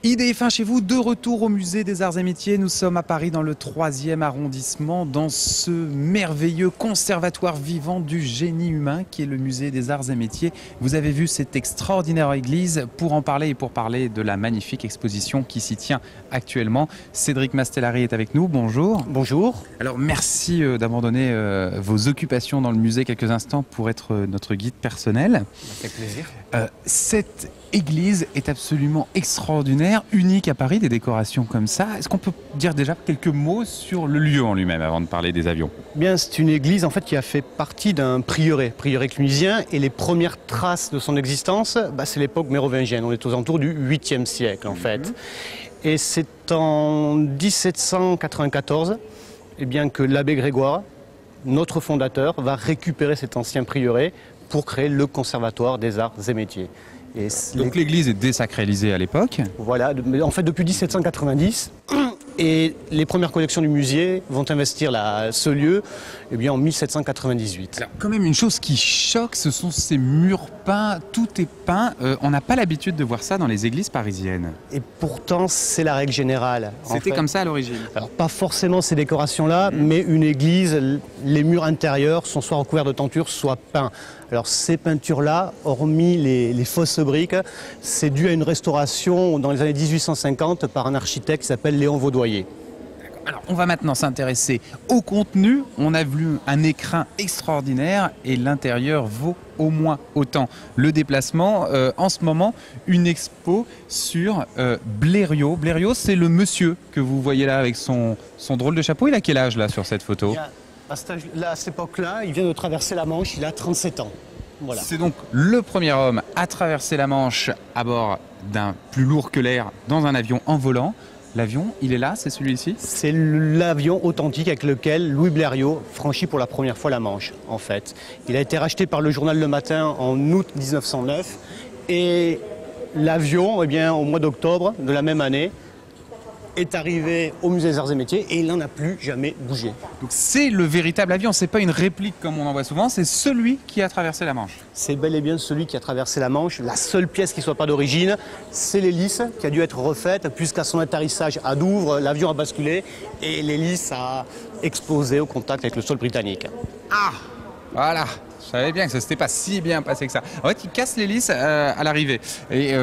Idée fin chez vous, de retour au musée des Arts et Métiers. Nous sommes à Paris dans le 3e arrondissement, dans ce merveilleux conservatoire vivant du génie humain qui est le musée des Arts et Métiers. Vous avez vu cette extraordinaire église. Pour en parler et pour parler de la magnifique exposition qui s'y tient actuellement, Cédric Mastellari est avec nous. Bonjour. Bonjour. Alors merci d'abandonner vos occupations dans le musée quelques instants pour être notre guide personnel. Avec plaisir. Cette église est absolument extraordinaire, unique à Paris, des décorations comme ça. Est-ce qu'on peut dire déjà quelques mots sur le lieu en lui-même avant de parler des avions? Bien, c'est une église en fait qui a fait partie d'un prieuré clunisien, et les premières traces de son existence, c'est l'époque mérovingienne. On est aux alentours du 8e siècle en fait. Et c'est en 1794 que l'abbé Grégoire, notre fondateur, va récupérer cet ancien prieuré pour créer le Conservatoire des Arts et Métiers. Donc l'église est désacralisée à l'époque. Voilà, en fait depuis 1790, et les premières collections du musée vont investir ce lieu en 1798. Alors, quand même une chose qui choque, ce sont ces murs peints, tout est peint. On n'a pas l'habitude de voir ça dans les églises parisiennes. Et pourtant c'est la règle générale. C'était comme ça à l'origine? Alors pas forcément ces décorations-là, mais une église, les murs intérieurs sont soit recouverts de tentures, soit peints. Alors ces peintures-là, hormis les fausses briques, c'est dû à une restauration dans les années 1850 par un architecte qui s'appelle Léon Vaudoyer. Alors on va maintenant s'intéresser au contenu. On a vu un écrin extraordinaire et l'intérieur vaut au moins autant. Le déplacement, en ce moment, une expo sur Blériot. Blériot, c'est le monsieur que vous voyez là avec son drôle de chapeau. Il a quel âge là sur cette photo? À cette époque-là, il vient de traverser la Manche, il a 37 ans. Voilà. C'est donc le premier homme à traverser la Manche à bord d'un plus lourd que l'air dans un avion en volant. L'avion, il est là, c'est celui-ci? C'est l'avion authentique avec lequel Louis Blériot franchit pour la première fois la Manche, en fait. Il a été racheté par le journal Le Matin en août 1909, et l'avion, au mois d'octobre de la même année, est arrivé au musée des Arts et Métiers et il n'en a plus jamais bougé. Donc c'est le véritable avion, c'est pas une réplique comme on en voit souvent, c'est celui qui a traversé la Manche. C'est bel et bien celui qui a traversé la Manche. La seule pièce qui ne soit pas d'origine, c'est l'hélice qui a dû être refaite puisqu'à son atterrissage à Douvres, l'avion a basculé et l'hélice a explosé au contact avec le sol britannique. Ah, voilà. Je savais bien que ça ne s'était pas si bien passé que ça. En fait, il casse l'hélice à l'arrivée. Et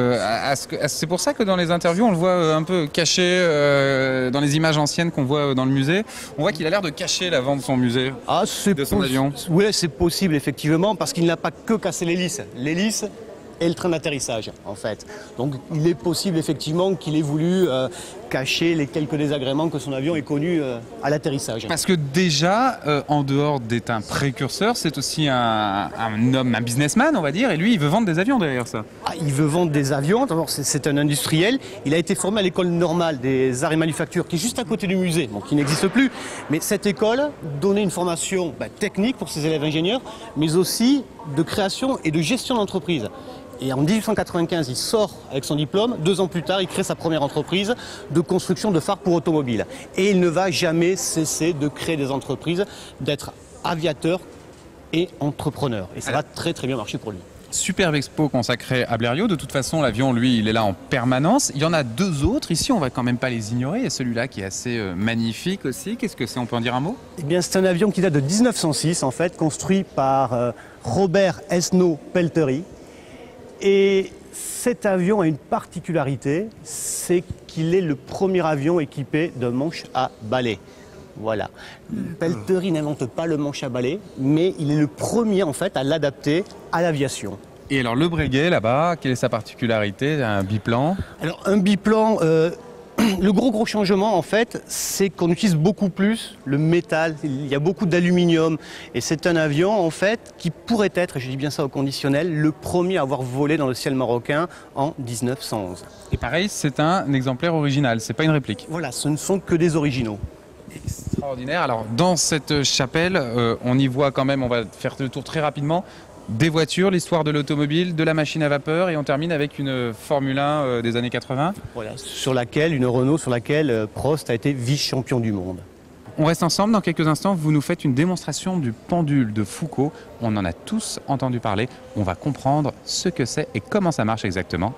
c'est pour ça que dans les interviews, on le voit un peu caché dans les images anciennes qu'on voit dans le musée. On voit qu'il a l'air de cacher l'avant de son musée, de son avion. Oui, c'est possible, effectivement, parce qu'il n'a pas que cassé l'hélice. L'hélice et le train d'atterrissage, en fait. Donc, il est possible, effectivement, qu'il ait voulu cacher les quelques désagréments que son avion ait connus à l'atterrissage. Parce que déjà, en dehors d'être un précurseur, c'est aussi un homme, un businessman, on va dire, et lui, il veut vendre des avions derrière ça. Ah, il veut vendre des avions, d'abord c'est un industriel. Il a été formé à l'école normale des arts et manufactures, qui est juste à côté du musée, donc qui n'existe plus. Mais cette école donnait une formation technique pour ses élèves ingénieurs, mais aussi de création et de gestion d'entreprise. Et en 1895, il sort avec son diplôme. 2 ans plus tard, il crée sa première entreprise de construction de phares pour automobiles. Et il ne va jamais cesser de créer des entreprises, d'être aviateur et entrepreneur. Et ça va très très bien marcher pour lui. Superbe expo consacrée à Blériot. De toute façon, l'avion, lui, il est là en permanence. Il y en a 2 autres. Ici, on va quand même pas les ignorer. Il y a celui-là qui est assez magnifique aussi. Qu'est-ce que c'est? On peut en dire un mot? Eh bien, c'est un avion qui date de 1906, en fait, construit par Robert Esnault Pelterie. Et cet avion a une particularité, c'est qu'il est le premier avion équipé d'un manche à balai. Voilà. Pelterie n'invente pas le manche à balai, mais il est le premier en fait à l'adapter à l'aviation. Et alors le Breguet là-bas, quelle est sa particularité? Un biplan? Alors un biplan, le gros changement en fait, c'est qu'on utilise beaucoup plus le métal, il y a beaucoup d'aluminium, et c'est un avion en fait qui pourrait être, et je dis bien ça au conditionnel, le premier à avoir volé dans le ciel marocain en 1911. Et pareil, c'est un exemplaire original, c'est pas une réplique. Voilà, ce ne sont que des originaux. Extraordinaire. Alors dans cette chapelle, on y voit quand même, on va faire le tour très rapidement, des voitures, l'histoire de l'automobile, de la machine à vapeur, et on termine avec une Formule 1 des années 80. Voilà, une Renault sur laquelle Prost a été vice-champion du monde. On reste ensemble dans quelques instants, vous nous faites une démonstration du pendule de Foucault. On en a tous entendu parler, on va comprendre ce que c'est et comment ça marche exactement.